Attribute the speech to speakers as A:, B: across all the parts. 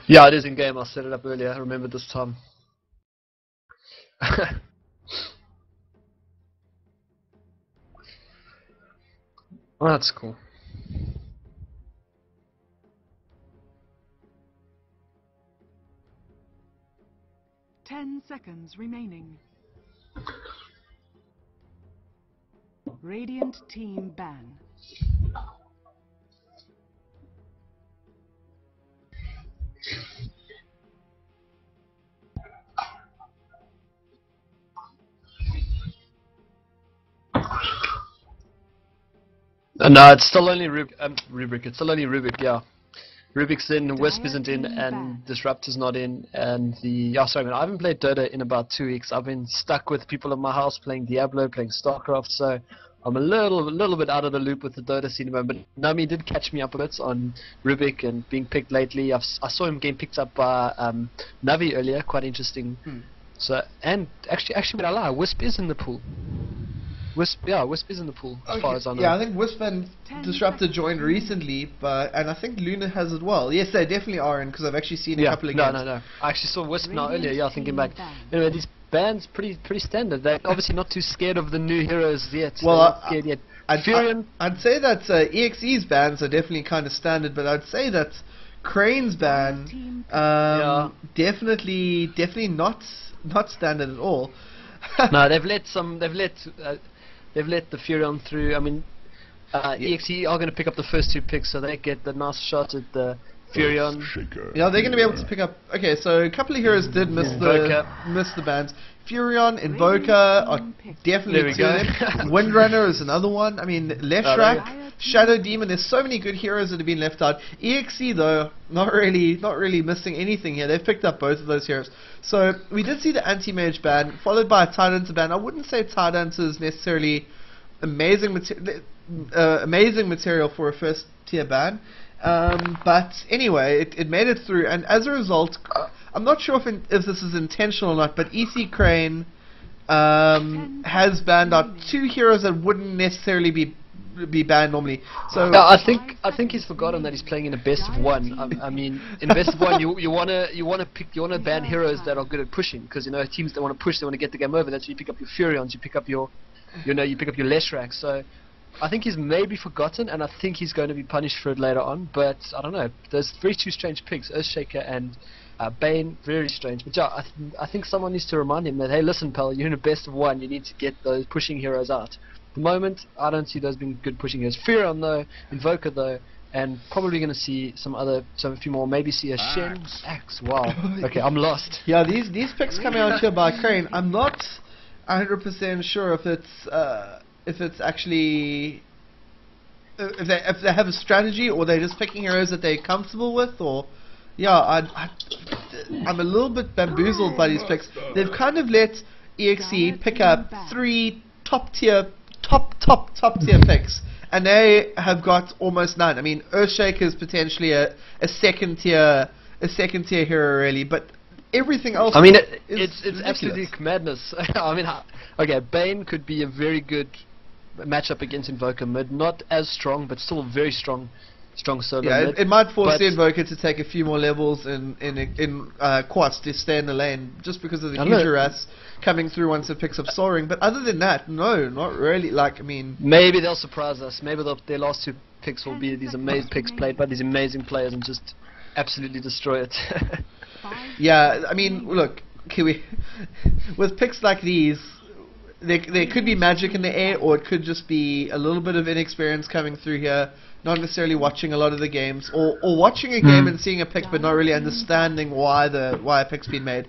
A: Yeah, it is in game. I set it up earlier. I remember this time. Oh, that's cool.
B: 10 seconds remaining. Radiant team ban.
A: No, it's still only Rubric. It's still only Rubric, yeah. Rubik's in, Wisp isn't in, and Disruptor's not in, and sorry man, I haven't played Dota in about 2 weeks. I've been stuck with people in my house playing Diablo, playing StarCraft, so I'm a little bit out of the loop with the Dota scene, but Nami did catch me up a bit on Rubik and being picked lately. I saw him getting picked up by Navi earlier, quite interesting. So, and actually, I lie, Wisp is in the pool. Wisp is in the pool, as far as I know.
C: Yeah, I think Wisp and Disruptor joined recently, and I think Luna has as well. Yes, they definitely are in, because I've actually seen a couple of games.
A: No. I actually saw Wisp now earlier, yeah, thinking back. Anyway, these bans pretty standard. They're obviously not too scared of the new heroes yet.
C: Well,
A: I'd
C: say that EXE's bans are definitely kind of standard, but I'd say that Crane's ban, definitely not standard at all.
A: No, they've let the Furion through. I mean, eXe are going to pick up the first 2 picks, so they get the nice shot at the Furion.
C: Yeah, they're going to be able to pick up. Okay, so a couple of heroes did miss the bans. Furion, Invoker are definitely two of them. Windrunner is another one. I mean, Leshrac, Shadow Demon. There's so many good heroes that have been left out. EXE though, not really missing anything here. They've picked up both of those heroes. So we did see the anti-mage ban, followed by a Tidehunter ban. I wouldn't say Tidehunter is necessarily amazing material for a first tier ban. But anyway, it made it through, and as a result, I'm not sure if this is intentional or not, but EC Crane has banned out 2 heroes that wouldn't necessarily be banned normally. So
A: no, I think he's forgotten that he's playing in a best of 1. I mean, in best of 1, you wanna ban heroes that are good at pushing, because teams that want to push, they want to get the game over. That's why you pick up your Furions, you pick up your Leshrac. So I think he's maybe forgotten, and I think he's going to be punished for it later on. But I don't know. There's 2 strange picks, Earthshaker and Bane, very strange. But yeah, I think someone needs to remind him that, hey, listen, pal, you're in a best of 1. You need to get those pushing heroes out. At the moment, I don't see those being good pushing heroes. Furion though, Invoker though, and probably going to see a few more. Maybe see a Shen, Axe. Wow. Okay, I'm lost.
C: Yeah, these picks coming out here by Crane. I'm not 100% sure if it's actually if they have a strategy, or they're just picking heroes that they're comfortable with, or I'm a little bit bamboozled by these picks. They've kind of let EXE pick up 3 top tier picks, and they have got almost none. I mean, Earthshaker is potentially a second tier hero really, but everything else.
A: I mean, it's absolutely madness. I mean, okay, Bane could be a very good matchup against Invoker mid, not as strong, but still very strong solo mid.
C: It might force the Invoker to take a few more levels in Quats to stay in the lane, just because of the huge harass coming through once it picks up Soaring. But other than that, no, not really. Like, I mean,
A: maybe they'll surprise us. Maybe their last 2 picks will be these amazing picks played by these amazing players and just absolutely destroy it.
C: Yeah, I mean, look, Kiwi, with picks like these, there could be magic in the air, or it could just be a little bit of inexperience coming through here, not necessarily watching a lot of the games, or watching a game and seeing a pick but not really understanding why a pick's been made.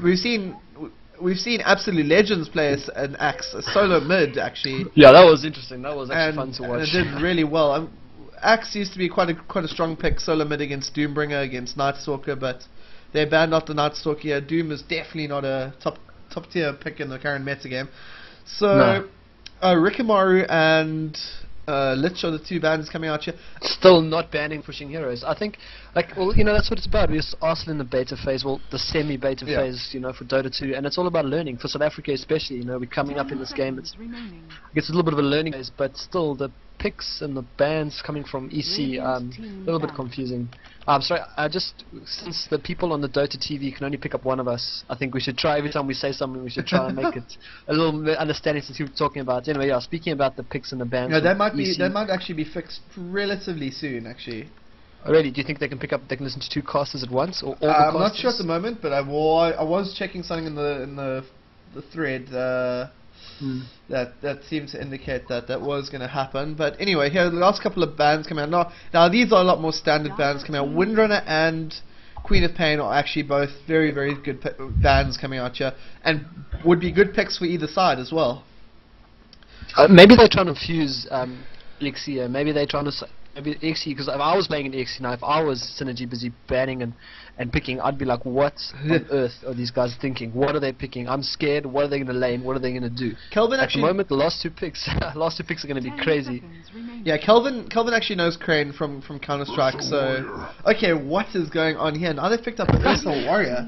C: We've seen absolute legends play an Axe, a solo mid actually.
A: Yeah, that was interesting. That was actually fun to watch.
C: And it did really well. Axe used to be quite a strong pick solo mid against Doombringer, against Nightstalker, but they banned out the Nightstalker here. Doom is definitely not a top tier pick in the current meta game. So Rikimaru and Lich are the 2 bans coming out here.
A: Still not banning pushing heroes. I think, that's what it's about. We're still in the beta phase, well, the semi-beta phase, for Dota 2, and it's all about learning. For South Africa especially, we're coming up in this game. It's a little bit of a learning phase, but still, the picks and the bans coming from eXe, a little bit confusing. Sorry, just since the people on the Dota TV can only pick up one of us, I think we should try, every time we say something, we should try and make it a little bit understanding since we were talking about. Anyway, yeah, speaking about the picks and the bans.
C: Yeah, that might actually be fixed relatively soon, actually.
A: Already, do you think they can pick up? They can listen to 2 casters at once, or all the
C: I'm
A: casters?
C: not sure at the moment, but I was checking something in the thread that seemed to indicate that was going to happen. But anyway, here the last couple of bans coming out. Now these are a lot more standard bans coming out. Windrunner and Queen of Pain are actually both very, very good bans coming out here, and would be good picks for either side as well.
A: Maybe they're trying to fuse eXe. Maybe they're trying to maybe eXe, because if I was playing in eXe now, if I was Synergy busy banning and picking, I'd be like, what on earth are these guys thinking? What are they picking? I'm scared. What are they going to lane? What are they going to do?
C: Kelvin
A: at the moment, the last two picks are going to be crazy.
C: Yeah, Kelvin actually knows Crane from Counter Strike. So okay, what is going on here? Now they've picked up a personal warrior.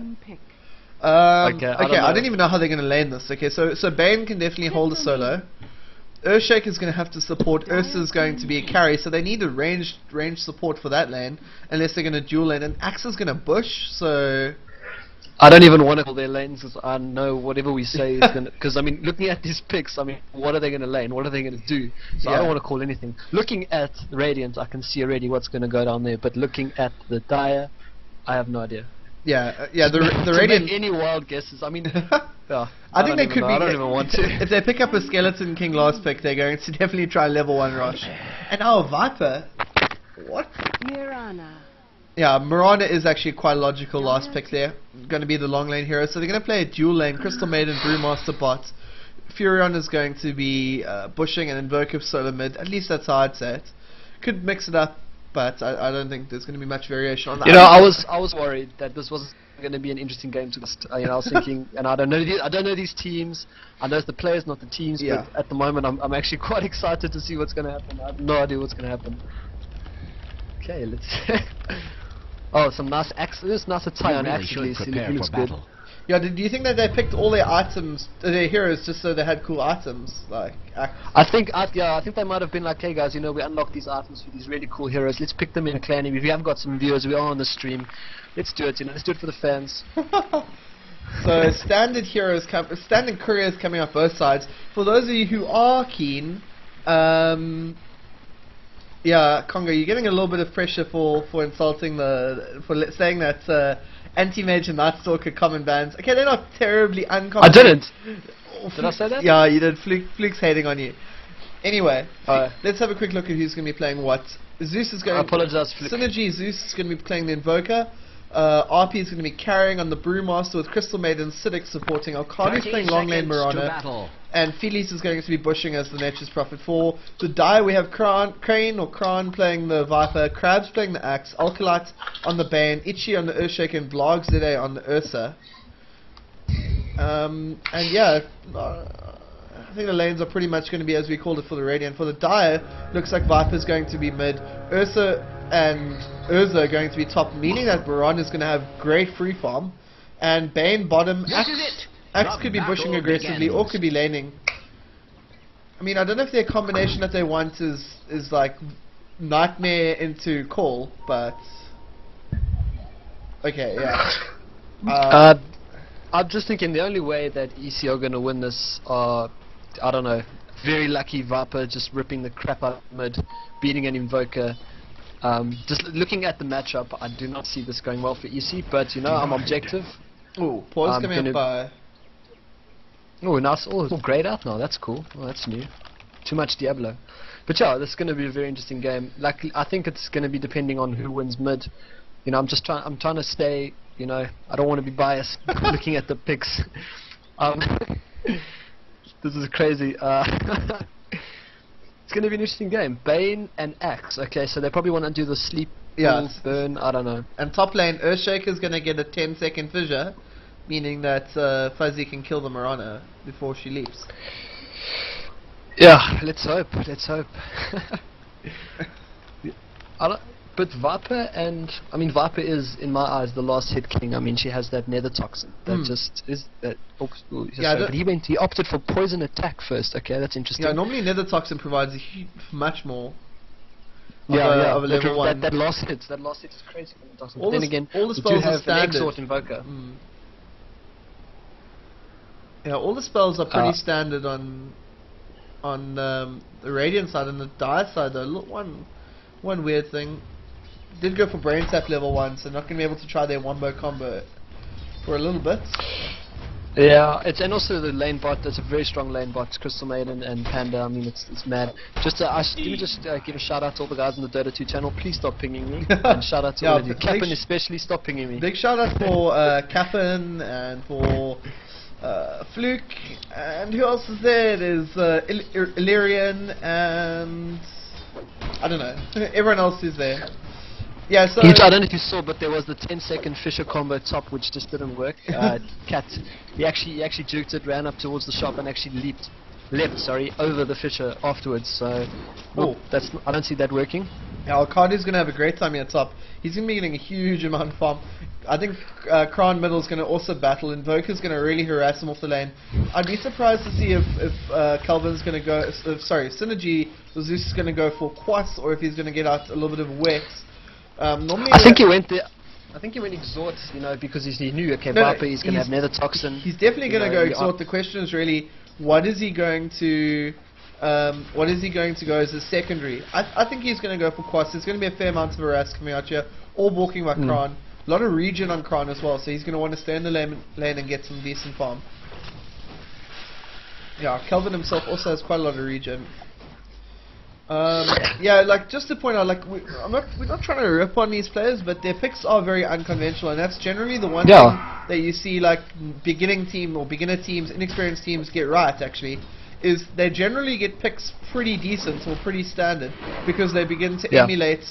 C: Okay, I don't even know how they're going to lane this. Okay, so Bane can definitely hold a solo. Earthshake is going to have to support. Ursa is going to be a carry, so they need a ranged support for that lane, unless they're going to dual lane. And Axe is going to bush, so
A: I don't even want to call their lanes, because I know whatever we say is going to. Because I mean, looking at these picks, I mean, what are they going to lane? What are they going to do? So I don't want to call anything. Looking at the Radiant, I can see already what's going to go down there. But looking at the Dire, I have no idea.
C: Yeah, the Radiant.
A: Make any wild guesses? I mean,
C: I think they could be.
A: I don't even want to.
C: If they pick up a Skeleton King last pick, they're going to definitely try level 1 rush. And now Viper. What?
B: Mirana.
C: Yeah, Mirana is actually quite a logical last pick there. Going to be the long lane hero, so they're going to play a dual lane. Crystal Maiden, Brewmaster bot. Furion is going to be bushing and Invoker solo mid. At least that's how I'd say it. Could mix it up, but I don't think there's going to be much variation on that.
A: You know, I was worried that this wasn't going to be an interesting game to list. You know, I was thinking, and I don't know these teams. I know it's the players, not the teams. But at the moment, I'm actually quite excited to see what's going to happen. I have no idea what's going to happen. Okay, let's. Oh, some nice axes. This nice attire on actually. It looks good.
C: Yeah, do you think that they picked all their items, their heroes, just so they had cool items, like?
A: I think they might have been like, hey guys, you know, we unlocked these items for these really cool heroes. Let's pick them in a clan. If we haven't got some viewers, we are on the stream. Let's do it. You know, let's do it for the fans.
C: So standard couriers coming up both sides. For those of you who are keen, yeah, Congo, you're getting a little bit of pressure for insulting saying that. Anti-Mage and Night Stalker common bans. Okay, they're not terribly uncommon.
A: I didn't. Did I say that?
C: Yeah, you did. Fluke's hating on you. Anyway, let's have a quick look at who's going to be playing what. Zeus is going.
A: I apologize, Fluke.
C: Synergy Zeus is going to be playing the Invoker. RP is going to be carrying on the Brewmaster with Crystal Maiden Siddiq supporting. Alkali's playing long lane Mirana. And Felice is going to be bushing as the Nature's Prophet 4. To die, we have Crane playing the Viper, Krabs playing the Axe, Alkalite on the Bane, eXe on the Earthshake, and Blog Zede on the Ursa. And yeah, I think the lanes are pretty much going to be as we called it for the Radiant. For the Dire, looks like Viper's going to be mid, Ursa and Urza are going to be top, meaning that Baron is going to have great free farm, and Bane bottom. Axe could be bushing aggressively or could be laning. I mean, I don't know if their combination that they want is like Nightmare into Call, but okay, yeah.
A: I'm just thinking the only way that eXe are going to win this are, I don't know, very lucky Viper just ripping the crap out of mid, beating an Invoker. Just looking at the matchup, I do not see this going well for eXe, but you know, I'm objective.
C: Oh, pause coming up by.
A: Oh, nice. Oh, it's grayed out now. That's cool. Oh, that's new. Too much Diablo. But yeah, this is going to be a very interesting game. Like, I think it's going to be depending on who wins mid. You know, I'm trying to stay. You know, I don't want to be biased looking at the picks. This is crazy. It's going to be an interesting game. Bane and Axe. Okay, so they probably want to do the sleep, burn. I don't know.
C: And top lane, Earthshake is going to get a 10-second fissure, meaning that Fuzzy can kill the Mirana before she leaps.
A: Yeah, let's hope. Let's hope. But Viper Viper is, in my eyes, the last hit king. I mean, she has that nether toxin. That just is that. But he opted for poison attack first. Okay, that's interesting.
C: Yeah, normally nether toxin provides much more. Of a level 1.
A: That last hit is crazy.
C: All the spells are standard.
A: Exort Invoker.
C: Yeah, all the spells are pretty standard on the Radiant side. And the Dire side, though, look, one weird thing. Did go for Brain Tap level 1, so not going to be able to try their wombo combo for a little bit.
A: Yeah, and also the lane bot. That's a very strong lane bot. Crystal Maiden and Panda. I mean, it's mad. Let me just give a shout out to all the guys on the Dota 2 channel. Please stop pinging me. And shout out to all of you. Cap'n especially, stop pinging me.
C: Big shout out for Cap'n and for Fluke, and who else is there? There's Illyrian and I don't know. Everyone else is there. Yeah, so
A: I don't know if you saw, but there was the 10-second Fisher combo top, which just didn't work. Cat, he actually juked it, ran up towards the shop, and actually leapt over the Fisher afterwards. So, I don't see that working.
C: Yeah, Alcardi's going to have a great time here at top. He's going to be getting a huge amount of farm. I think Kran middle is going to also battle. Invoker's going to really harass him off the lane. I'd be surprised to see if Calvin's going to go. Synergy, or Zeus is going to go for Quas, or if he's going to get out a little bit of Wex.
A: I think he went there. I think he went Exhort, because he knew, Viper, he's going to have Nether Toxin.
C: He's definitely going to go Exhort. The question is really, what is he going to go as a secondary? I think he's going to go for Quas. There's going to be a fair amount of harass coming out here, all walking by Kran. A lot of regen on Kran as well, so he's going to want to stay in the lane and get some decent farm. Yeah, Kelvin himself also has quite a lot of regen. Yeah, just to point out, we're not trying to rip on these players, but their picks are very unconventional, and that's generally the one thing that you see beginner teams, inexperienced teams get right. Actually, is they generally get picks pretty decent or pretty standard because they begin to emulate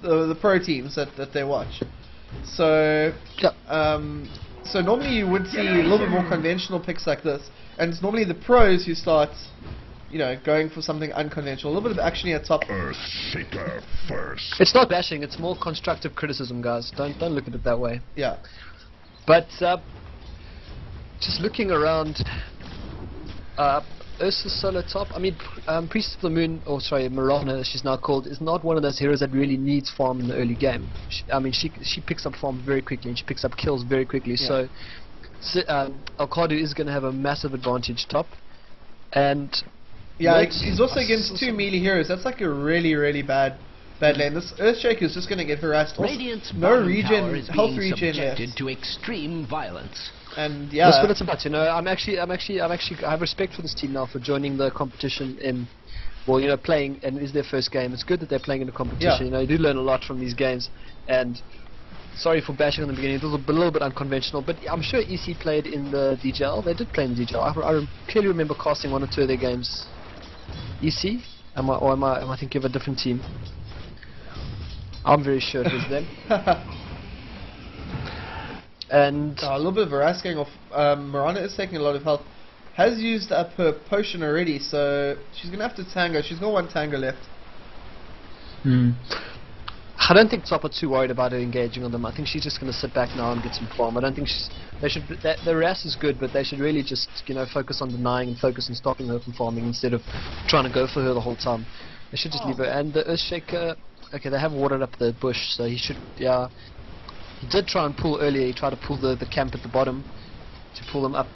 C: the pro teams that they watch. So, so normally you would see a little bit more conventional picks like this, and it's normally the pros who start, going for something unconventional. A little bit of action here at top.
D: Earthshaker first.
A: It's not bashing. It's more constructive criticism, guys. Don't look at it that way.
C: Yeah.
A: But just looking around, Ursus solo top. I mean, Priestess of the Moon, Mirana, as she's now called, is not one of those heroes that really needs farm in the early game. She picks up farm very quickly, and she picks up kills very quickly. Yeah. So Alcardu is going to have a massive advantage top, and
C: he's also against 2 melee heroes. That's a really, really bad lane. This Earthshaker is just going to get harassed.
E: Radiant's
C: no regen, health regen
E: left. To extreme violence.
C: And
A: that's what it's about. I have respect for this team now for joining the competition in, playing, and it is their first game. It's good that they're playing in a competition. You do learn a lot from these games. And sorry for bashing in the beginning. It was a little bit unconventional, but I'm sure eXe played in the DJL. They did play in the DJL. I clearly remember casting 1 or 2 of their games. eXe? Am I thinking of a different team? I'm very sure it was them. And
C: a little bit of harass going off. Mirana is taking a lot of health. Has used up her potion already, so she's going to have to tango. She's got 1 tango left.
A: I don't think Top are too worried about her engaging on them. I think she's just going to sit back now and get some farm. I don't think the harass is good, but they should really just focus on denying and focus on stopping her from farming instead of trying to go for her the whole time. They should just leave her. And the Earthshaker, they have watered up the bush, so he should, He did try and pull earlier. He tried to pull the camp at the bottom to pull them up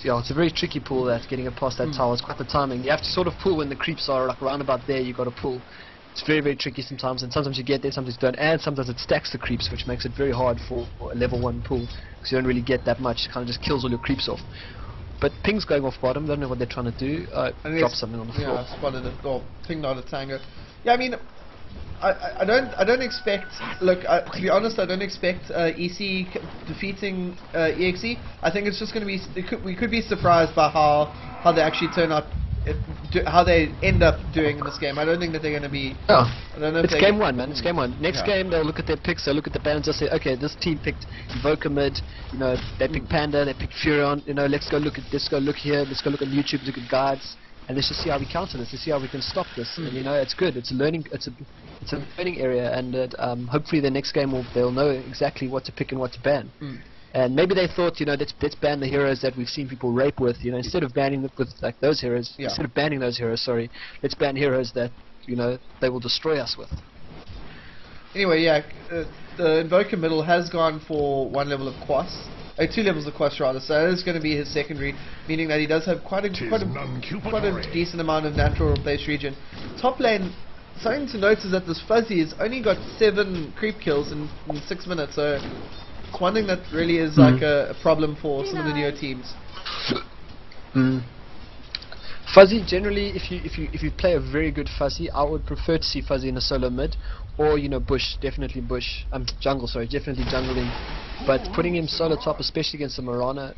A: Yeah, it's a very tricky pull, that getting it past that tower. It's quite the timing. You have to sort of pull when the creeps are around about there. You got to pull. It's very, very tricky sometimes, and sometimes you get there, sometimes you don't, and sometimes it stacks the creeps, which makes it very hard for a level 1 pull because you don't really get that much. It kind of just kills all your creeps off. But Ping's going off bottom. Don't know what they're trying to do. Drop something on the floor.
C: Yeah, I spotted it. Oh, Ping not a tango. Yeah, I mean, I don't expect. Look, to be honest, I don't expect eXe defeating eXe. I think it's just going to be. We could be surprised by how they actually turn out. How they end up doing in this game. I don't think that they're going to be.
A: I don't know. It's game 1, man. It's game 1. Next game, they'll look at their picks. They'll look at the bands. They'll say, okay, this team picked Invoker mid. They picked Panda. They picked Furion. Let's go look here. Let's go look at YouTube. Look at guides. and let's just see how we counter this. Let's see how we can stop this. And you know, it's good. It's a learning. It's a learning area, and hopefully the next game they'll know exactly what to pick and what to ban. And maybe they thought, you know, let's ban the heroes that we've seen people rape with. You know, instead of banning them with like those heroes, instead of banning those heroes, let's ban heroes that, you know, they will destroy us with.
C: Anyway, yeah, the Invoker middle has gone for 1 level of Quas. 2 levels of Quas rather, so that is going to be his secondary, meaning that he does have quite a decent amount of natural base regen. Top lane, something to note is that this Fuzzy has only got 7 creep kills in 6 minutes, so it's one thing that really is like a problem for some of the newer teams.
A: Fuzzy, generally, if you play a very good Fuzzy, I would prefer to see Fuzzy in a solo mid, or you know, bush, definitely bush, jungle, sorry, definitely jungling. But putting him solo top, especially against the Mirana,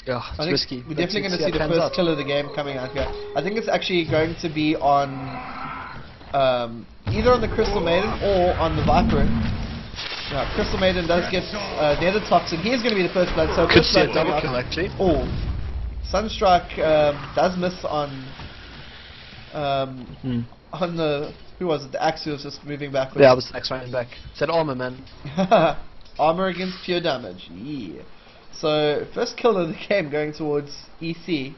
A: it's risky.
C: We're definitely going to see the first kill of the game coming out here. I think it's actually going to be on either on the Crystal Maiden or on the Viper. Crystal Maiden does get Nether Toxin. He is going to be the first blood. So
A: could see a double kill actually.
C: Oh, Sunstrike does miss on the, who was it? The Axe was just moving backwards.
A: Yeah, it was Axe running back. It's that armor, man.
C: Armor against pure damage. Yeah. So first kill of the game going towards eXe. A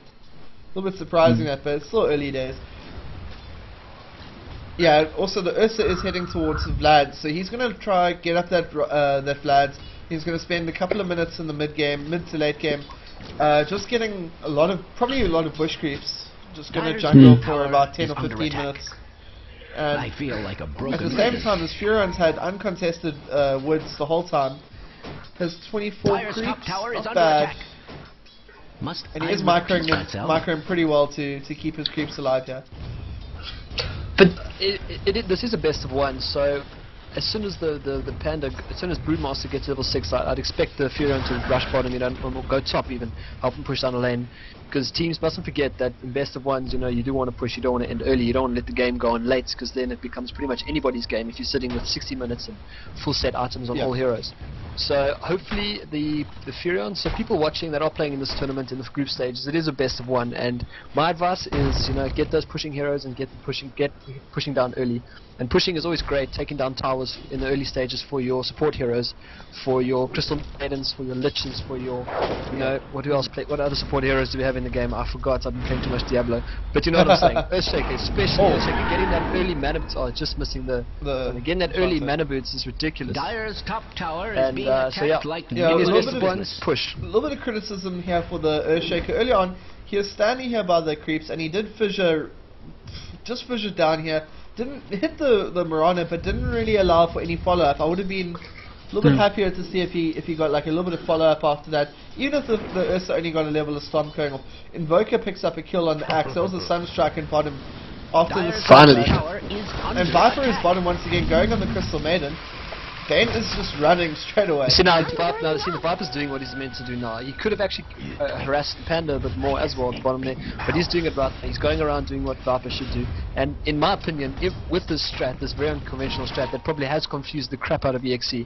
C: little bit surprising that, but it's still early days. Yeah. Also, the Ursa is heading towards Vlad, so he's going to try get up that Vlad. He's going to spend a couple of minutes in the mid to late game, just getting probably a lot of bush creeps. Just going to jungle for about 10 or 15 minutes. And
E: I feel like a broken
C: at the same time, this Furion's had uncontested woods the whole time. Has 24 creeps, not bad. And he is microing him pretty well to keep his creeps alive here.
A: But this is a best of 1, so as soon as the Panda, as soon as Broodmaster gets to level 6, I'd expect the Furion to rush bottom, you know, or go top even, help him push down the lane. Because teams mustn't forget that in best of 1s, you know, you do want to push, you don't want to end early, you don't want to let the game go on late, because then it becomes pretty much anybody's game if you're sitting with 60 minutes and full set items on all heroes. So hopefully the Furion, so people watching that are playing in this tournament in the group stages, it is a best of 1, and my advice is, you know, get those pushing heroes and get pushing down early. And pushing is always great, taking down towers in the early stages for your support heroes, for your Crystal Maidens, for your Liches, for your, you know, what other support heroes do we have in the game? I forgot, I've been playing too much Diablo. But you know what I'm saying, Earthshaker, especially Earthshaker, getting that early mana boots, just missing getting that early mana boots is ridiculous.
E: Dire's top tower is being attacked like
A: push.
C: A little bit of criticism here for the Earthshaker. Early on, he was standing here by the creeps, and he did fissure down here. Didn't hit the Mirana, but didn't really allow for any follow-up. I would have been a little bit happier to see if he got like a little bit of follow-up after that. Even if the Ursa only got a level of Stomp going off. Invoker picks up a kill on the Axe. There was a Sunstrike in bottom after the
A: finally.
C: And Viper is bottom once again, going on the Crystal Maiden. Bane is just running straight away.
A: See now, the Viper's doing what he's meant to do now. He could have actually harassed Panda a bit more as well at the bottom there, but he's doing it right. He's going around doing what Viper should do. And in my opinion, with this strat, this very unconventional strat that probably has confused the crap out of eXe,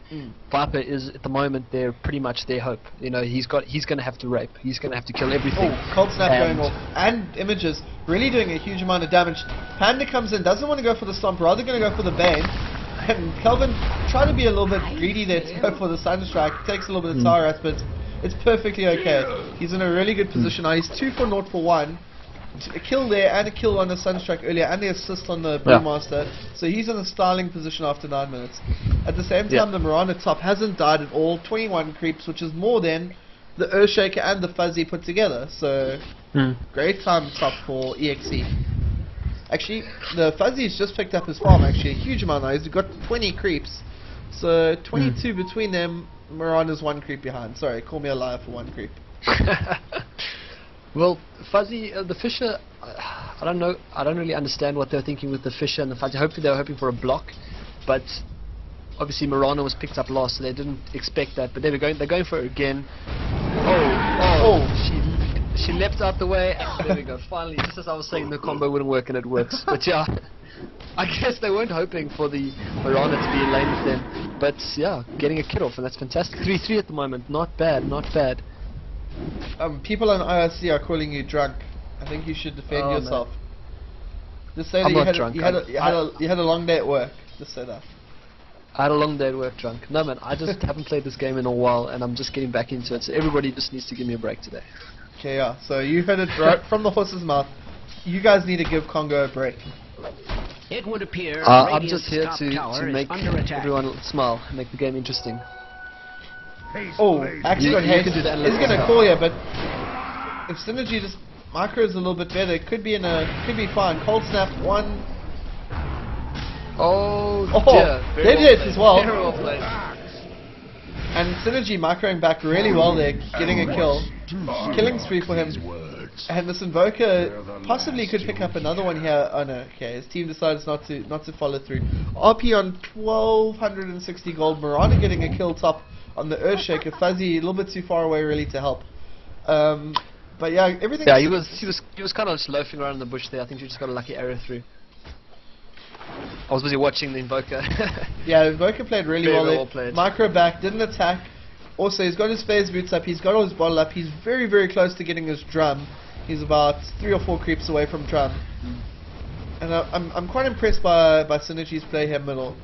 A: Viper is at the moment they're pretty much their hope. You know, he's going to have to rape. He's going to have to kill everything.
C: Cold Snap going off, and Images really doing a huge amount of damage. Panda comes in, doesn't want to go for the Stomp, rather going to go for the Bane. And Kelvin tried to be a little bit greedy there to go for the Sunstrike. Takes a little bit of tower rest, but it's perfectly okay. He's in a really good position now. He's 2 for 0 for 1. A kill there and a kill on the Sunstrike earlier, and the assist on the Brewmaster. So he's in a styling position after 9 minutes. At the same time, the Mirana top hasn't died at all. 21 creeps, which is more than the Earthshaker and the Fuzzy put together. So great time top for eXe. Actually, the Fuzzy's just picked up his farm, actually, a huge amount now. He's got 20 creeps. So, 22 between them, Mirana's 1 creep behind. Sorry, call me a liar for 1 creep.
A: Well, Fuzzy, the Fisher, I don't know, I don't really understand what they're thinking with the Fisher and the Fuzzy. Hopefully they were hoping for a block, but obviously Mirana was picked up last, so they didn't expect that. But they're going for it again. She leapt out the way. There we go. Finally, just as I was saying, the combo wouldn't work, and it works. But yeah, I guess they weren't hoping for the Mirana to be in lane with them. But yeah, getting a kill off, and that's fantastic. 3-3 at the moment. Not bad, not bad.
C: People on IRC are calling you drunk. I think you should defend
A: Oh,
C: yourself.
A: man.
C: Just say
A: I'm
C: that
A: not drunk.
C: you had a long day at work. Just say that.
A: I had a long day at work drunk. No man, I just haven't played this game in a while and I'm just getting back into it. So everybody just needs to give me a break today.
C: Okay, yeah. So you heard it right from the horse's mouth. You guys need to give Congo a break.
E: It would appear
A: I'm just here
E: top
A: to
E: tower
A: make
E: is under attack.
A: everyone smile, make the game interesting.
C: Oh, actually,
A: You
C: Haste
A: can do that
C: is going to call you, but if Synergy just micros a little bit better, it could be fine. Cold snap one.
A: Oh,
C: dear. They did as well.
A: Very well played.
C: And Synergy microing back really well there, getting a kill. Killing spree for him. And this Invoker possibly could pick up another one here. Oh no, okay, his team decides not to follow through. RP on 1260 gold. Miranda getting a kill top on the Earthshaker. Fuzzy a little bit too far away really to help. But yeah, everything.
A: Yeah, he was kind of just loafing around in the bush there. I think he just got a lucky arrow through. I was busy watching the Invoker.
C: Yeah, Invoker played really
A: Very
C: well there.
A: well played.
C: Micro back, didn't attack. Also, he's got his phase boots up, he's got all his bottle up, he's very, very close to getting his drum. He's about 3 or 4 creeps away from drum. And I'm quite impressed by Synergy's play here middle.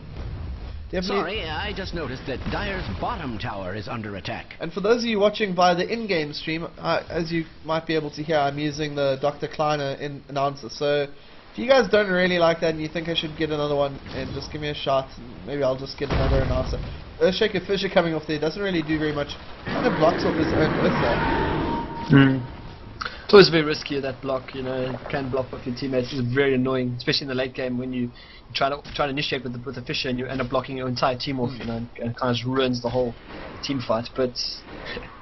E: Sorry, I just noticed that Dire's bottom tower is under attack.
C: And for those of you watching via the in-game stream, as you might be able to hear, I'm using the Dr. Kleiner announcer. So if you guys don't really like that and you think I should get another one, and just give me a shot, maybe I'll just get another announcer. Earthshaker Fisher coming off there doesn't really do very much. Kind of blocks off his own Earth there.
A: It's always very risky, that block, you know. You can block off your teammates. It's very annoying, especially in the late game when you try to initiate with the Fisher and you end up blocking your entire team off, you know, and it kind of just ruins the whole team fight. But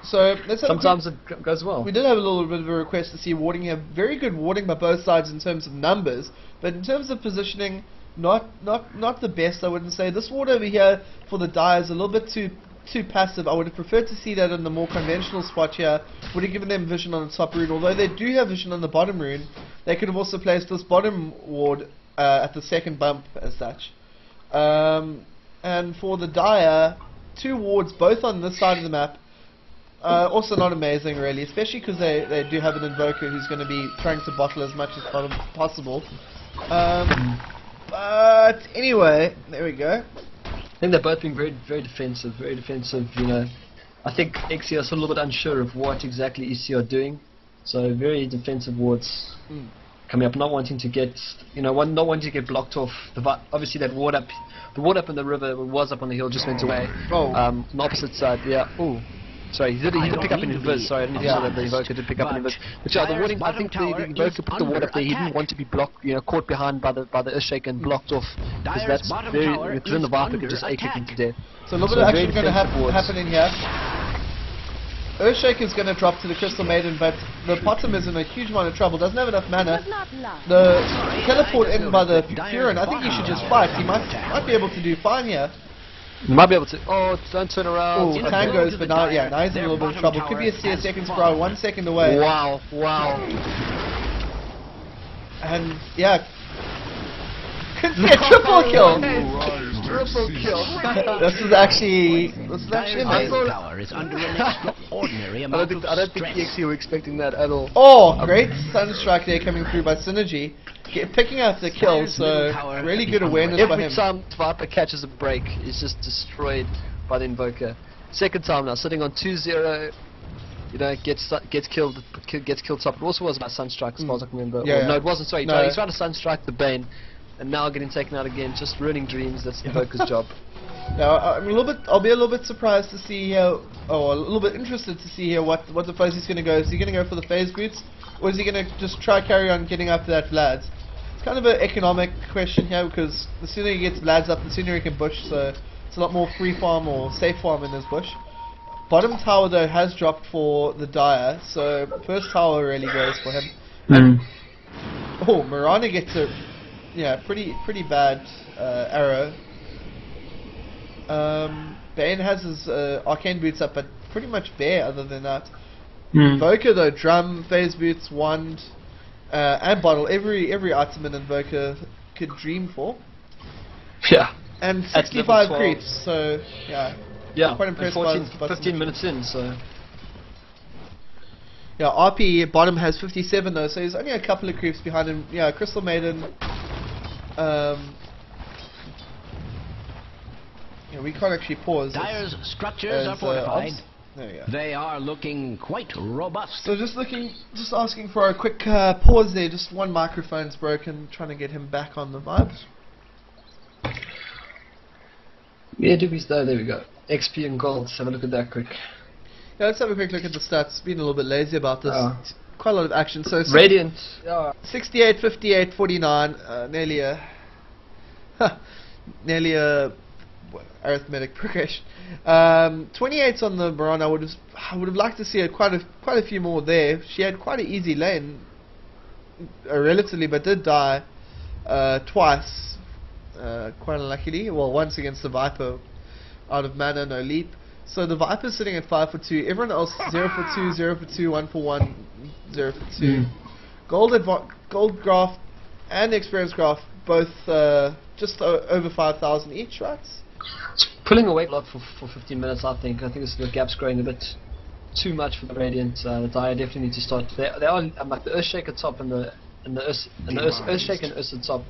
C: so
A: sometimes it goes well.
C: We did have a little bit of a request to see warding here. Very good warding by both sides in terms of numbers, but in terms of positioning, not the best, I wouldn't say. This ward over here for the Dire is a little bit too passive. I would have preferred to see that in the more conventional spot here. Would have given them vision on the top rune. Although they do have vision on the bottom rune, they could have also placed this bottom ward at the second bump as such. And for the Dire, 2 wards both on this side of the map. Also not amazing really, especially because they do have an Invoker who's going to be trying to bottle as much as possible. But anyway, there we go.
A: I think they're both being very, very defensive, you know. I think eXe is a little bit unsure of what exactly eXe are doing, so very defensive wards coming up, not wanting to get, you know, not wanting to get blocked off. Obviously that ward up, the ward up in the river was up on the hill, just went away. On the opposite side, yeah. Ooh. Sorry, he did pick up an invis. Sorry, I didn't even know that the Invoker did pick up an invis. But yeah, the warding, I think the Invoker put the ward up there. He didn't want to be blocked, you know, caught behind by the Earthshaker and blocked off. Because that's very, within the Viper could just ache him to death.
C: So a little bit of action going to happen in here. Earthshaker's going to drop to the Crystal Maiden, but the bottom is in a huge amount of trouble. Doesn't have enough mana. The teleport in by the Furin, I think he should just fight. He might be able to do fine here.
A: You might be able to. Oh, don't turn around.
C: Oh, time goes, but now he's in a little bit of trouble. Could be a CS seconds per hour, 1 second away.
A: Wow.
C: And yeah, could be a triple kill.
A: Triple kill.
C: This is actually amazing.
E: Tower is under an extraordinary
A: I
E: amount
A: don't think eXe were expecting that at all.
C: Oh, great Sunstrike there coming through by Synergy. Picking out the kill, so really good awareness by him.
A: Every time Viper catches a break, he's just destroyed by the Invoker. Second time now, sitting on 2-0, you know, gets killed top. It also was by Sunstrike as far as I can remember. No, it wasn't. Sorry, he's trying to Sunstrike the Bane, and now getting taken out again, just ruining dreams. That's the Invoker's job.
C: Now, I'll be a little bit surprised to see here, a little bit interested to see here what the Fuzzy's going to go. Is he going to go for the phase boots, or is he going to just try carry on getting up to that Vlad's? It's kind of an economic question here, because the sooner he gets Vlad's up, the sooner he can bush, so it's a lot more free farm or safe farm in this bush. Bottom tower though has dropped for the Dire, so first tower really goes for him. Oh, Mirana gets a pretty bad arrow. Bane has his arcane boots up, but pretty much bare other than that. Invoker though, drum, phase boots, wand, and bottle. Every item an Invoker could dream for.
A: Yeah.
C: And 65 creeps, so yeah.
A: Yeah,
C: quite impressed
A: 15 minutes in, so.
C: Yeah, RP bottom has 57 though, so he's only a couple of creeps behind him. Yeah, Crystal Maiden. Yeah, we can't actually pause.
E: Dyer's structures are fortified.
C: There we go.
E: They are looking quite robust.
C: So just asking for a quick pause there. Just one microphone's broken. Trying to get him back on the vibes.
A: Yeah, Doobies though. There we go. XP and gold. Let's have a look at that quick.
C: Yeah, let's have a quick look at the stats. Been a little bit lazy about this. Quite a lot of action. So
A: Radiant.
C: 68, 58, 49. Nearly a arithmetic progression. 28 on the Baron. I would have liked to see quite a few more there. She had quite an easy lane, relatively, but did die twice, quite unluckily. Well, once against the Viper, out of mana, no leap. So the Viper's sitting at 5 for 2. Everyone else 0 for 2, 0 for 2, 1 for 1, 0 for 2. Gold graph and experience graph both just over 5,000 each, right?
A: It's pulling away a lot for 15 minutes. I think the gap's growing a bit too much for the Radiant. The Dire definitely need to start. They are like the Earthshaker top and the Earthshaker and Ursa top.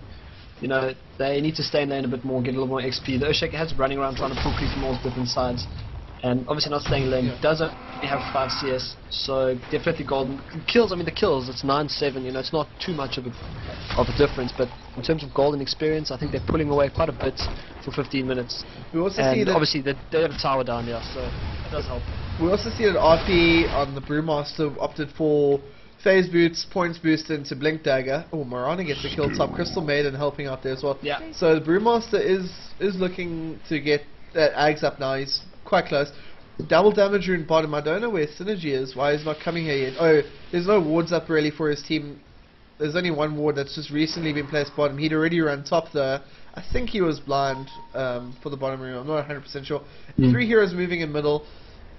A: You know, they need to stay in lane a bit more, get a little more XP. The Earthshaker has running around trying to pull creep from all different sides, and obviously not staying in lane.
C: Yeah.
A: Doesn't have 5 CS, so definitely golden kills. I mean the kills, it's 9-7. You know, it's not too much of a difference, but in terms of golden experience, I think they're pulling away quite a bit for 15 minutes.
C: We also
A: and
C: see that
A: obviously they have a tower down here, so it does help.
C: We also see that RP on the Brewmaster opted for phase boots, points boost into Blink Dagger. Oh, Marana gets the kill top. Crystal Maiden helping out there as well.
A: Yeah.
C: So the Brewmaster is looking to get that Ags up now. He's quite close. Double damage rune bottom. I don't know where Synergy is. Why he's not coming here yet? Oh, there's no wards up really for his team. There's only one ward that's just recently been placed bottom. He'd already run top though. I think he was blind for the bottom room. I'm not 100% sure. 3 heroes moving in middle.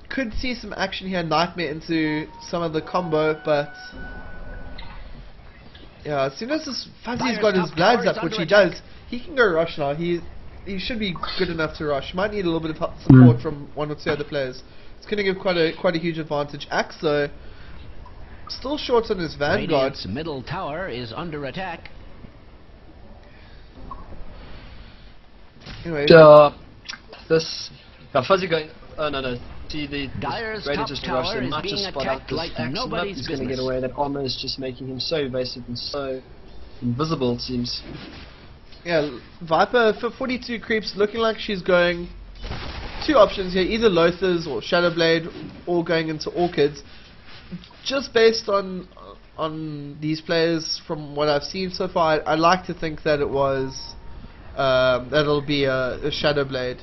C: Could see some action here. Nightmare into some of the combo, but yeah, as soon as this Fuzzy's got his bloods up, which he does, he can go rush now. He should be good enough to rush. Might need a little bit of support from 1 or 2 other players. It's going to give quite a huge advantage. Axe though, still short on his Vanguard.
E: Radiant's middle tower is under attack.
C: Anyway,
A: This Fuzzy going. Oh no. See the
E: Dyer's
A: Raider
E: top
A: just
E: tower
A: rushed in,
E: is
A: might
E: being
A: just spot out
E: attacked
A: this
E: like
A: action up.
E: nobody's
A: He's going to get
E: business.
A: away. That armor is just making him so evasive and so invisible, it seems.
C: yeah, Viper for 42 creeps, looking like she's going 2 options here, either Lothars or Shadowblade, or going into Orchids. Just based on these players, from what I've seen so far, I like to think that it was that'll be a Shadowblade.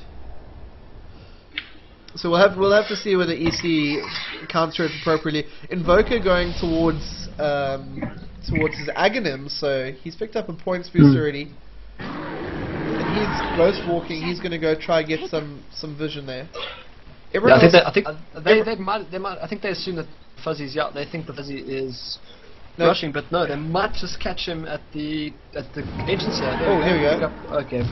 C: So we'll have to see whether eXe counter it appropriately. Invoker going towards his Aghanim, so he's picked up a points boost already. And he's ghost walking. He's going to go try get some vision there.
A: Yeah, I think they assume that Fuzzy's they think the Fuzzy is rushing, but no, they might just catch him at the agency.
C: Oh, here we go.
A: Okay.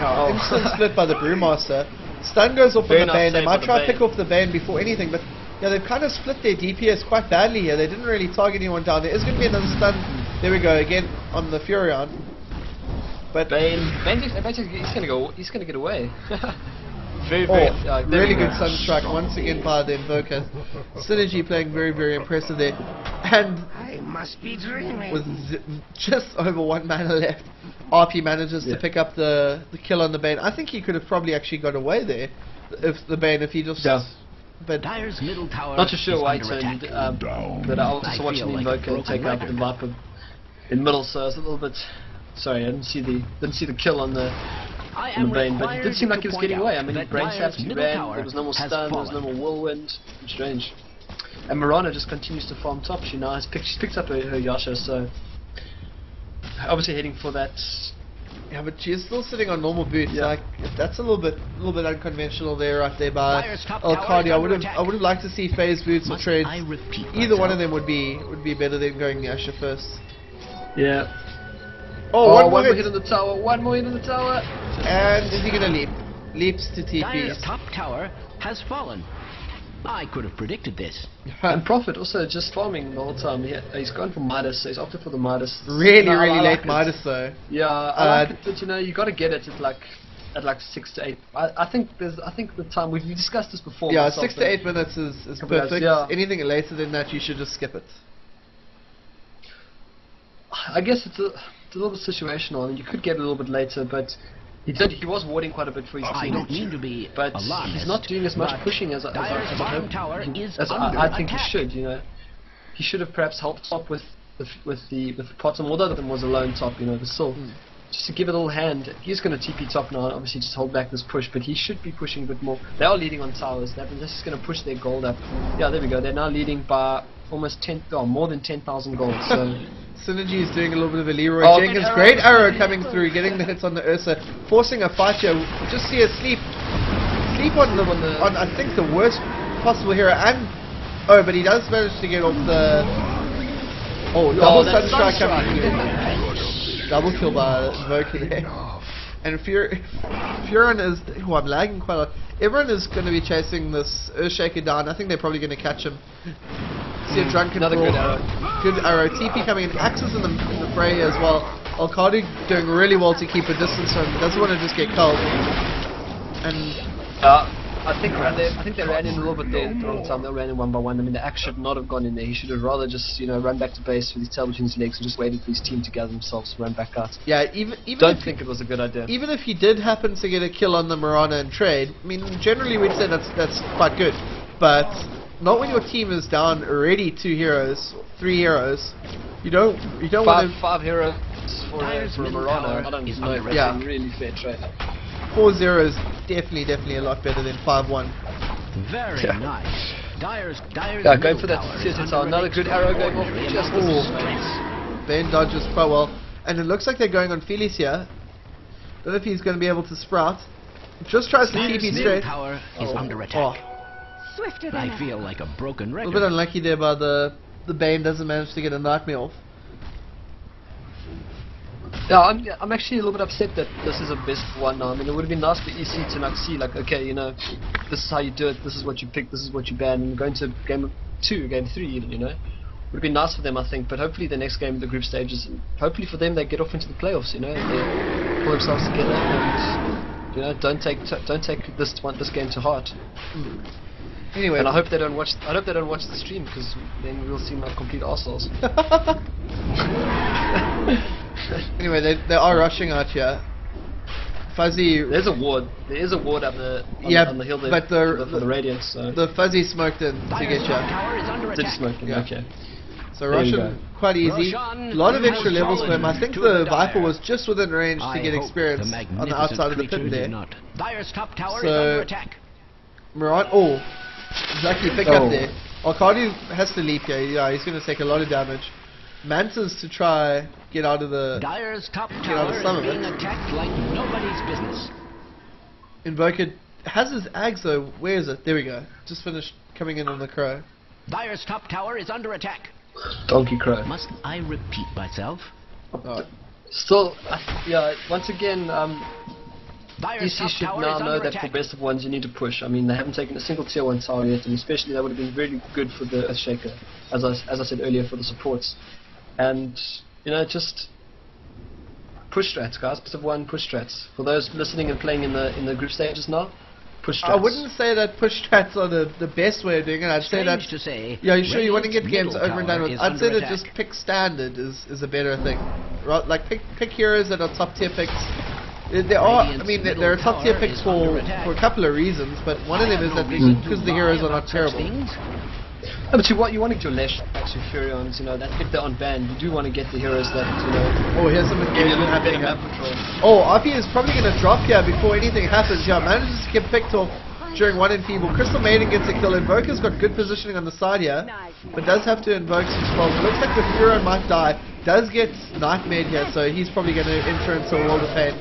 C: Instant split by the Brewmaster. Stun goes off on the Bane. They might try to pick off the Bane before anything, but yeah, they've kind of split their DPS quite badly here. They didn't really target anyone down. There is going to be another stun. There we go again on the Furion. But
A: Bane's he's going to get away. Very
C: really good Sunstrike once again by the Invoker. Synergy playing very, very impressive there. And
F: I must be dreaming.
C: with just over 1 mana left, RP manages to pick up the kill on the Bane. I think he could have probably actually got away there if he just. But
E: Dyer's middle tower
A: not too sure
E: is
A: why he
E: under
A: turned.
E: attack.
A: But I was also
E: I
A: watching
E: feel
A: the
E: like
A: Invoker
E: a
A: take out the
E: broken
A: Viper in middle, so I was a little bit. Sorry, I didn't see the kill on the Bane, but it did seem like he was getting away. I mean, he brain slapped, he ran, there was no more stun, there was no more whirlwind. Strange. And Marana just continues to farm top. She now she's picked up her Yasha, so obviously heading for that.
C: yeah, but she's still sitting on normal boots.
A: Yeah.
C: Like that's a little bit unconventional there, right there by
E: Dyer's top
C: Alcardi.
E: tower
C: I
E: is
C: would
E: under
C: have liked to see phase boots or
E: Must
C: trades.
E: I repeat
C: Either one of
E: myself?
C: them would be better than going Yasha first.
A: Yeah.
C: Oh, one more
A: hit
C: hit.
A: on the tower. One more hit on the tower.
C: And is he gonna leap? Leaps to
E: Dyer's
C: TPs.
E: top tower has fallen. I could have predicted this.
A: And Prophet also just farming the whole time. He's gone for Midas, so he's opted for the Midas.
C: Really,
A: No,
C: really
A: I
C: late
A: like
C: Midas though.
A: Yeah, I like it, but you know, you got to get it at like 6 to 8. I think the time we've discussed this before.
C: Yeah,
A: myself,
C: 6 to 8 minutes is perfect.
A: yeah.
C: Anything later than that, you should just skip it.
A: I guess it's a little bit situational. I mean, you could get a little bit later, but he was warding quite a bit for his
E: I
A: team.
E: don't mean to be
A: But
E: alarmist,
A: he's not doing as much
E: but
A: pushing as I
E: Dyer's bottom
A: hope.
E: tower is
A: As
E: under
A: I think
E: attack.
A: he should. You know, he should have perhaps helped top with the bottom, although the was a lone top. You know, but still. Just to give it a little hand, he's going to TP top now and obviously just hold back this push, but he should be pushing a bit more. They are leading on towers, that means this is going to push their gold up. Yeah, there we go, they're now leading by almost more than 10,000 gold. So
C: Synergy is doing a little bit of a Leroy
A: Oh,
C: Jenkins.
A: arrow.
C: Great arrow coming through, getting the hits on the Ursa, forcing a fight here. Just see her sleep on I think the worst possible hero, and but he does manage to get off the double
A: that
C: sunstrike
A: Sunstrike.
C: coming through. Double kill by Invoker there. And Furon is... Oh, I'm lagging quite a lot. Everyone is going to be chasing this Earthshaker down. I think they're probably going to catch him. See a drunken
A: Another
C: brawl.
A: good arrow.
C: Good arrow. TP coming in. Axis in the fray as well. Alcadu doing really well to keep a distance from him. Doesn't want to just get killed. And...
A: I think they ran in a little bit there the wrong time. They ran in one by one. I mean, the axe should not have gone in there. He should have rather just, you know, run back to base with his tail between his legs and just waited for his team to gather themselves, run back out.
C: yeah, even
A: Don't
C: if,
A: think it was a good idea.
C: even if he did happen to get a kill on the Mirana and trade, I mean, generally we'd say that's quite good. But not when your team is down already 2 heroes, 3 heroes. You don't want to...
A: 5 heroes for
E: Dyer's
A: a
E: middle
A: Marana.
E: tower
A: I don't
E: is
A: know if
E: under
A: that's
C: attack.
A: a really fair trade.
C: 4-0 is definitely a lot better than 5-1.
E: Very
A: Yeah.
E: nice. Dyer's
A: Yeah, going
E: middle
A: for that
E: tower
A: CSS
E: is
A: tower.
E: under
A: Another good arrow going off.
E: extraordinary
A: Just
E: amounts of
A: misses.
E: stress.
C: Ben dodges quite well. And it looks like they're going on Felix here. Don't know if he's going to be able to sprout. Just tries to
E: Dyer's
C: TP
E: middle
C: straight.
E: tower is under
C: Oh,
E: attack.
B: Swifter than
E: I
B: ever.
E: feel like a broken
C: a
E: record.
C: little bit unlucky there by the Bane doesn't manage to get a nightmare off.
A: Yeah, I'm actually a little bit upset that this is a best one now. I mean, it would have been nice for EC to like see, like, okay, you know, this is how you do it, this is what you pick, this is what you ban, and going to game 2, game 3 even, you know. Would have been nice for them, I think, but hopefully the next game, the group stages, and hopefully for them they get off into the playoffs, you know, they pull themselves together and, you know, don't take this game to heart.
C: Anyway,
A: And I hope they don't watch the stream, because then we'll seem like complete arseholes.
C: anyway, they are rushing out here. Fuzzy,
A: There's a ward. There is a ward up on the hill there
C: but
A: for the Radiance. So
C: the Fuzzy smoked in to
E: Dyer's
C: get
E: top
C: you.
E: tower is under
A: did
E: attack.
A: smoking.
C: Yeah.
A: Okay.
C: So
A: There you
C: Russian, quite easy.
E: Roshan
C: A lot of extra
E: has
C: levels for him. I think
E: fallen
C: the
E: to
C: Viper
E: Dyer.
C: was just within range to
E: I
C: get
E: hope
C: experience
E: the
C: on the
E: magnificent
C: outside of the
E: creature
C: pit
E: did
C: there.
E: not. Dyer's top tower
C: So-
E: is under attack.
C: Moran, exactly, pick up there. Arcadi has to leap here. Yeah, he's going to take a lot of damage. Manta's to try get out of the...
E: Dyer's top
C: out
E: tower
C: of some
E: is
C: of
E: being
C: it.
E: attacked like nobody's business.
C: Invoker has his Ags though. Where is it? There we go. Just finished coming in on the Crow.
E: Dyer's top tower is under attack.
A: Donkey Crow.
E: Must I repeat myself?
C: Oh.
A: Still, yeah. Once again,
E: Dyer's
A: DC
E: top
A: should
E: tower
A: now
E: is
A: know
E: under
A: that for
E: attack.
A: best of ones you need to push. I mean, they haven't taken a single tier 1 tower yet, and especially that would have been really good for the Earthshaker, as I said earlier, for the supports. And you know, just push strats, guys. Best of 1 push strats. For those listening and playing in the group stages now, push strats.
C: I wouldn't say that push strats are the best way of doing it. I'd say that...
E: Strange to say,
C: Yeah, you sure you want to get
E: Radiant's
C: games over and done
E: middle
C: with?
E: tower
C: I'd
E: is
C: say
E: under
C: that just
E: attack.
C: pick standard is a better thing. Like pick heroes that are top tier picks. There are, I
E: Radiant's
C: mean,
E: middle
C: there are top tier
E: tower
C: picks
E: is under
C: for
E: attack.
C: a couple of reasons, but one of them is that because the heroes are not terrible.
A: No, but you want to get your Lesh backs, your Furions, you know, that if they're on ban, you do want to get the heroes that, you know,
C: Oh, here's some
A: give you a
C: engagement
A: little bit
C: happening.
A: of map control.
C: Oh, RP is probably going to drop here before anything happens. Yeah, manages to get picked off during one enfeeble. Crystal Maiden gets a kill. Invoker's got good positioning on the side here, but does have to invoke some spells. It looks like the Furion might die. Does get Nightmare here, so he's probably going to enter into a world of pain.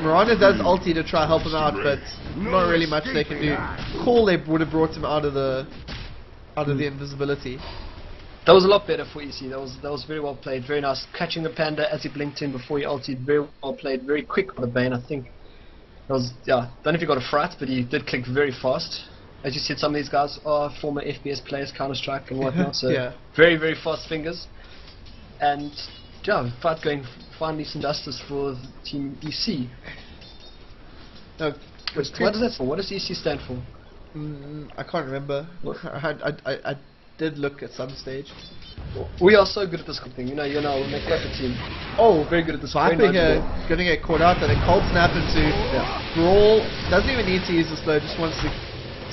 C: Miranda does ulti to try help him out, but not really much they can do. Call they would have brought him out of the invisibility.
A: That was a lot better for EC. That was very well played. Very nice. Catching the Panda as he blinked in before he ulted. Very well played. Very quick on the Bane, I think. That was, yeah, don't know if he got a fright, but he did click very fast. as you said, some of these guys are former FPS players, Counter-Strike and whatnot, so
C: Yeah.
A: very, very fast fingers. And yeah, fight going finally some justice for Team eXe.
C: No,
A: What is that for? What does eXe stand for?
C: I can't remember. I did look at some stage.
A: We are so good at this kind of thing. You know, we're McClellan team.
C: Oh,
A: Very good at this.
C: Viper
A: very
C: here
A: knowledgeable.
C: going to get caught out, and then cold snap into Brawl. Doesn't even need to use the slow, just wants to,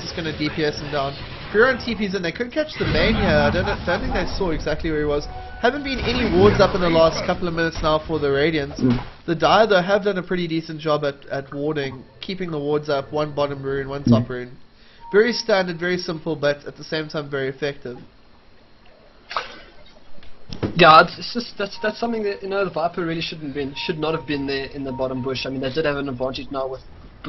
C: just going to DPS him down. Furon TP's in, they could catch the main here. I don't think they saw exactly where he was. Haven't been any wards up in the last couple of minutes now for the Radiants. The Dire though have done a pretty decent job at warding, keeping the wards up, one bottom rune, one top rune. Very standard, very simple, but at the same time very effective.
A: Yeah, it's just that's something that the Viper really should not have been there in the bottom bush. I mean, they did have an advantage now with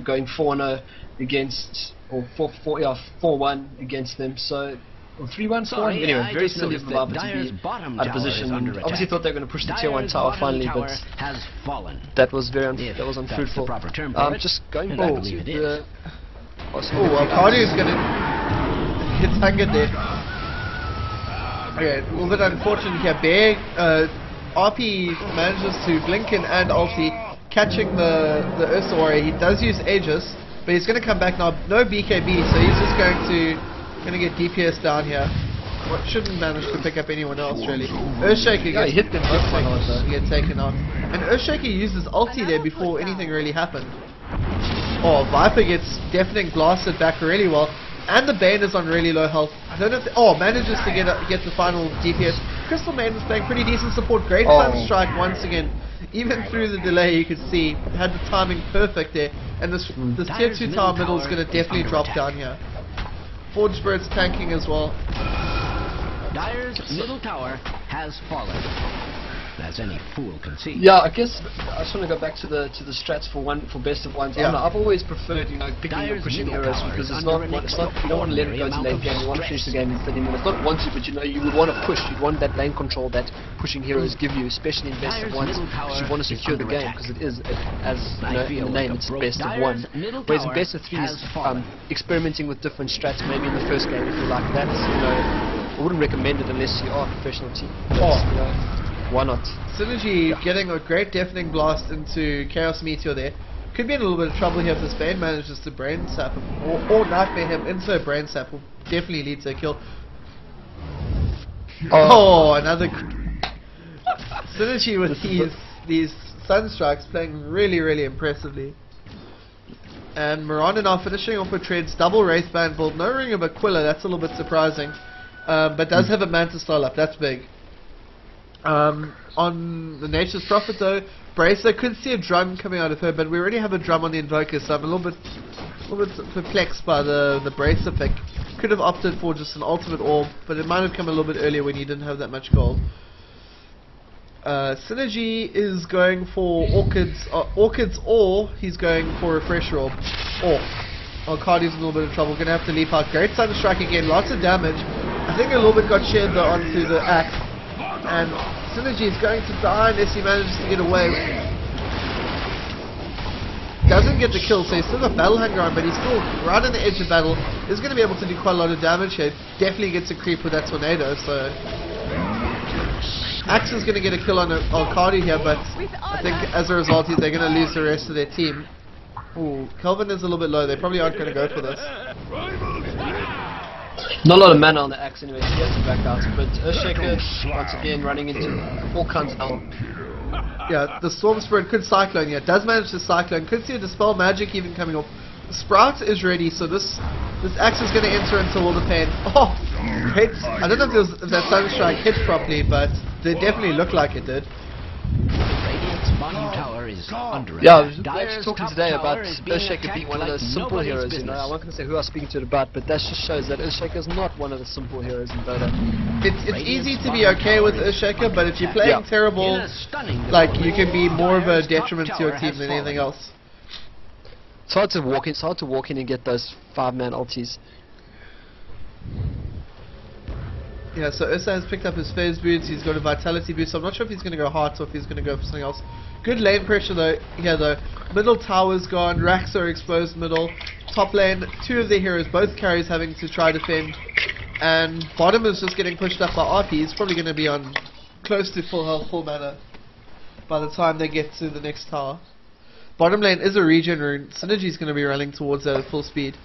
A: going 4-0 against, or 4-1 against them. So, or 3-1, 4-1. Anyway, very silly of the Viper to be out of position. Obviously, thought they were going to push the tier 1 tower finally, but that was unfruitful. Just going back to the.
C: Oh, Cardi is going to hit Tango there. Okay, a little bit unfortunate here. Bear, RP manages to blink in and ulti, catching the Ursa Warrior. He does use Aegis, but he's going to come back now. No BKB, so he's just going to get DPS down here. What shouldn't manage to pick up anyone else really. Earthshaker gets
A: hit them both
C: to get taken off, and Earthshaker uses ulti there before anything really happened. Oh, Viper gets deafening blasted back really well. And the Bane is on really low health. I don't know if manages to get the final DPS. Crystal Maiden is playing pretty decent support. Great Sunstrike once again. Even through the delay, you could see had the timing perfect there. And this tier 2 tower middle is going to definitely drop down here. Forge Spirit's tanking as well.
E: Dire's middle tower has fallen, as any fool can see.
A: Yeah, I guess I just want to go back to the strats for best of ones.
C: Yeah.
A: I've always preferred picking and pushing heroes because it's not you don't want to let it go to late game. You want to finish the game in 30 minutes. Not want to, but you would want to push. You'd want that lane control that pushing heroes give you, especially in best of ones, because you want to secure the game because it is as in the name it's best of one. Whereas in best of threes, experimenting with different strats maybe in the first game if you like that. I wouldn't recommend it unless you are a professional team. Why not?
C: Synergy getting a great deafening blast into Chaos Meteor there. Could be in a little bit of trouble here if this Bane manages to brain sap him. Or Nightmare him into a brain sap will definitely lead to a kill. Oh, another Synergy with these Sunstrikes playing really, really impressively. And Miranda now finishing off with Treads, double Wraithband build, no Ring of Aquila, that's a little bit surprising. But does have a Manta style up, that's big. On the Nature's Prophet though, Bracer could see a drum coming out of her, but we already have a drum on the Invoker, so I'm a little bit perplexed by the Bracer pick. Could have opted for just an ultimate orb, but it might have come a little bit earlier when you didn't have that much gold. Synergy is going for Orchids, or he's going for Refresher Orb. Cardi's in a little bit of trouble, gonna have to leap out. Great Sunstrike again, lots of damage. I think a little bit got shared though onto the axe. And Synergy is going to die unless he manages to get away. Doesn't get the kill, so he's still got Battle Hunger on, but he's still right on the edge of battle. Is going to be able to do quite a lot of damage here. Definitely gets a creep with that tornado, so Axe is going to get a kill on Cardi here, but I think as a result they're going to lose the rest of their team. Ooh, Kelvin is a little bit low. They probably aren't going to go for this.
A: Not a lot of mana on the axe anyway, so he has to back out. But Earthshaker, once again, running into all kinds of help.
C: Yeah, the Storm Spirit could Cyclone here. Does manage to Cyclone. Could see a Dispel Magic even coming off. Sprout is ready, so this axe is going to enter into all the pain. Oh, great. I don't know if that Sunstrike hit properly, but they definitely looked like it did.
A: Yeah, I was actually talking today about Earthshaker being one of those simple heroes, I wasn't going to say who I was speaking to it about, but that just shows that Earthshaker is not one of the simple heroes in Dota.
C: It's easy to be okay with Earthshaker, but if you're playing terrible, like, you can be more of a detriment to your team than anything else.
A: It's hard to walk in and get those 5-man ultis.
C: Yeah, so Ursa has picked up his phase boots, he's got a vitality boost, so I'm not sure if he's going to go hearts or if he's going to go for something else. Good lane pressure though, here though. Middle tower's gone, racks are exposed middle. top lane, 2 of their heroes, both carries having to try defend, and bottom is just getting pushed up by RP. He's probably going to be on close to full health, full mana by the time they get to the next tower. Bottom lane is a regen rune. Synergy's going to be running towards that at full speed.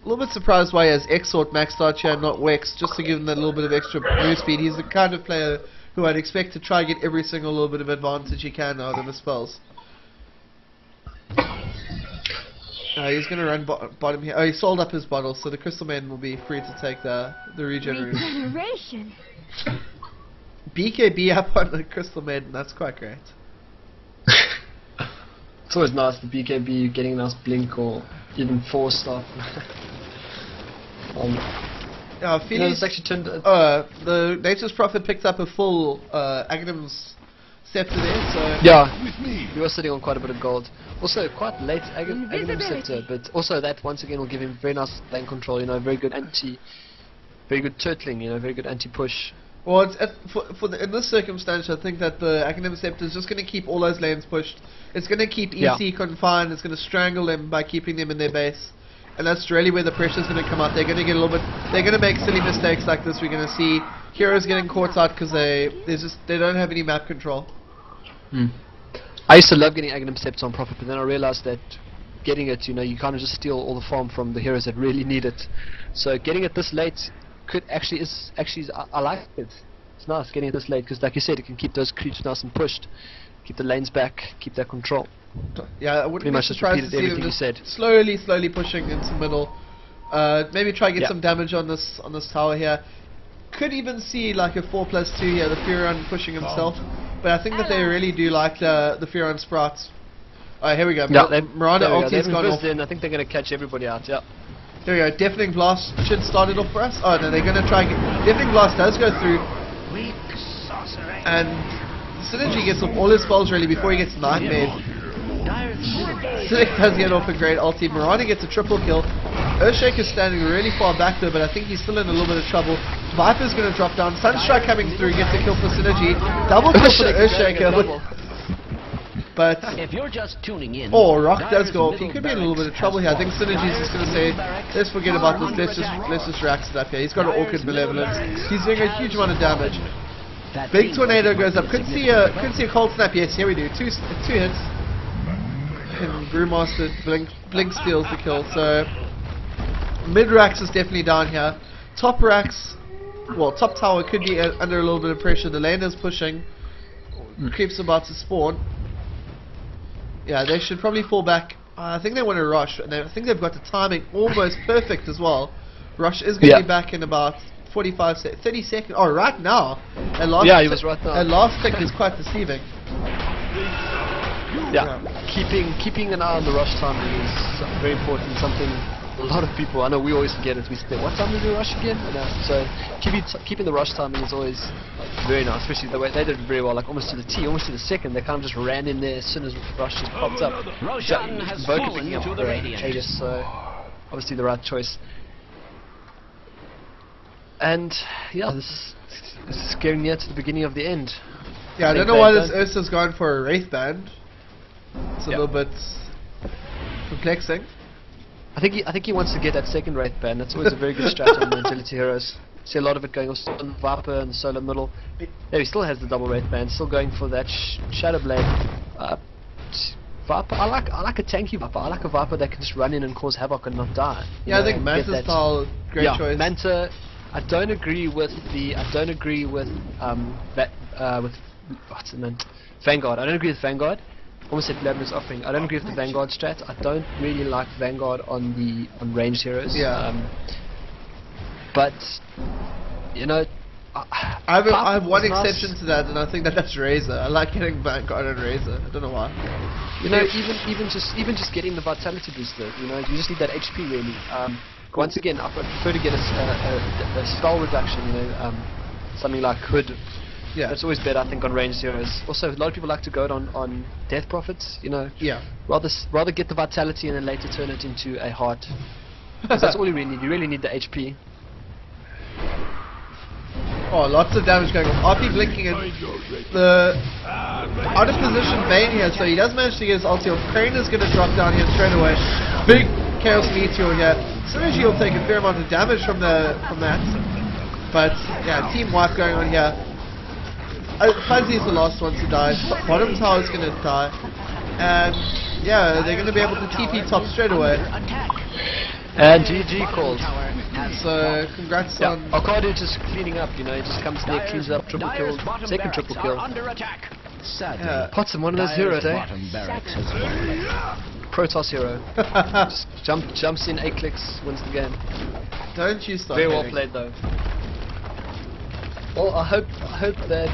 C: A little bit surprised why he has Exort maxed out here and not Wex, just to give him that little bit of extra move speed. He's the kind of player who I'd expect to try and get every single little bit of advantage he can out of his spells. He's going to run bottom here. Oh, he sold up his bottle, so the Crystal Maiden will be free to take the regen rune.
G: Regeneration.
C: BKB up on the Crystal Maiden, that's quite great.
A: It's always nice, the BKB getting a nice blink or even force stuff.
C: Phoenix,
A: actually turned.
C: the Nature's Prophet picked up a full Aghanim's Scepter there, so
A: yeah, he was sitting on quite a bit of gold. Also, quite late Aghanim Scepter, but also that once again will give him very nice lane control. You know, very good turtling. You know, very good anti-push.
C: Well, it's in this circumstance, I think that the Aghanim Scepter is just going to keep all those lanes pushed. It's going to keep eXe confined. It's going to strangle them by keeping them in their base. And that's really where the pressure's going to come out. They're going to get a little bit. They're going to make silly mistakes like this. We're going to see heroes getting caught out because they don't have any map control.
A: I used to love getting Aghanim Scepter on profit, but then I realized that getting it, you know, you kind of just steal all the farm from the heroes that really need it. So getting it this late I like it. It's nice getting it this late because, like you said, it can keep those creeps nice and pushed, keep the lanes back, keep that control.
C: Yeah, I wouldn't be surprised to see them just slowly pushing into middle. Maybe try and get some damage on this tower here. Could even see like a 4+2 here, the Furion pushing himself. But I think that they really do like the Furion Sprouts. Alright, here we go. Miranda ulti's gone off.
A: I think they're going to catch everybody out, yeah.
C: There we go, Deafening Blast should start it off for us. Oh no, they're going to try and get... Deafening Blast does go through. And Synergy gets off all his spells really before he gets Nightmare. Cynic does get off a great ulti. Miranda gets a triple kill. Earthshaker's standing really far back though, but I think he's still in a little bit of trouble. Viper's going to drop down. Sunstrike coming through, gets a kill for Synergy. Double kill for the Earthshaker. But
E: if you're just tuning in,
C: Rock does go off. He could be in a little bit of trouble here. I think Synergy's just going to say, let's forget about this. Let's just rax it up here. He's got an Orchid Malevolence. He's doing a huge amount of damage. Big Tornado goes up. Couldn't see a Cold Snap. Yes, here we do. Two hits. And Brewmaster Blink steals the kill. So mid Rax is definitely down here. Top Rax, top tower could be under a little bit of pressure. The lane is pushing. Creeps about to spawn. Yeah, they should probably fall back. I think they want to rush, and I think they've got the timing almost perfect as well. Rush is going to be back in about 30 seconds. Oh, right now.
A: He was right now.
C: That last tick is quite deceiving.
A: Yeah, keeping an eye on the rush timing is very important. Something a lot of people, I know we always forget it. We say, what time do we rush again? So keeping the rush timing is always very nice, especially the way they did it very well, like almost to the T, almost to the second. They kind of just ran in there as soon as rush just popped up.
E: Roshan has fallen to the Radiant.
A: Aegis, so obviously the right choice. And yeah, this is getting near to the beginning of the end.
C: Yeah, I don't know why this Ursa's gone for a Wraith Band. It's a little bit perplexing.
A: I think he wants to get that second Wraith Band. That's always a very good strat on the agility heroes. See a lot of it going on Viper and the solo middle. Yeah, he still has the double Wraith Band. Still going for that Shadow Blade. Viper. I like a tanky Viper. I like a Viper that can just run in and cause havoc and not die.
C: Yeah, I think Manta style great choice.
A: Manta. I don't agree with what's the name? Vanguard. I don't agree with Vanguard. Almost said Blabber's offering. I don't agree with the Vanguard strat. I don't really like Vanguard on ranged heroes.
C: Yeah.
A: But you know,
C: I have one exception to that, and I think that's Razor. I like getting Vanguard on Razor. I don't know why.
A: You know, even just getting the vitality booster. You know, you just need that HP really. Once again, I prefer to get a spell reduction. You know, something like Hood.
C: Yeah.
A: That's always better, I think, on ranged heroes. Also, a lot of people like to go it on Death Prophets, you know.
C: Yeah.
A: Rather get the vitality and then later turn it into a heart. Because that's all you really need. You really need the HP.
C: Oh, lots of damage going on. RP blinking in. The out of position Bane here, so he does manage to get his ulti off. Crane is going to drop down here straight away. Big Chaos Meteor here. Synergy will take a fair amount of damage from that. But yeah, team wipe going on here. Fuzzy is the last one to die. Bottom tower is going to die. And yeah, they're going to be able to TP top straight away.
A: And GG calls.
C: So congrats on.
A: Arcadia just cleaning up, you know, he just comes there, cleans up, triple kill, second triple kill.
C: Yeah.
A: Potsum, one of those heroes, eh? Protoss hero. Just jumps in, 8 clicks, wins the game.
C: Don't you stop.
A: Very well played though. Well, I hope that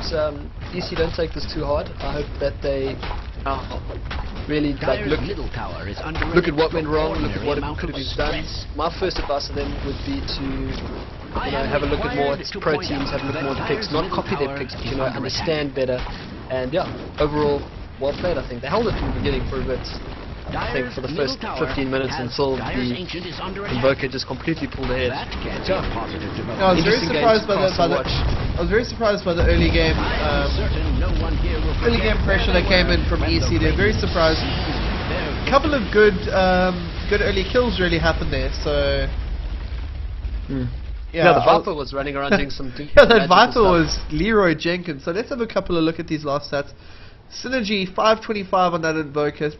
A: eXe don't take this too hard. I hope that they really like look at what went wrong, look at what it could have been done. My first advice to them would be to have a look at more at pro teams, have a look more at the picks, not copy their picks, but understand better. And yeah, overall well played. I think they held it from the beginning for a bit. I think for the first 15 minutes until the Invoker just completely pulled ahead.
C: I was very surprised by the early game pressure that came in from eXe. They're very surprised. A couple of good early kills really happened there. So
A: yeah, the Viper was running around doing some.
C: Yeah, that Viper was Leroy Jenkins. So let's have a couple of look at these last stats. Synergy 525 on that Invoker.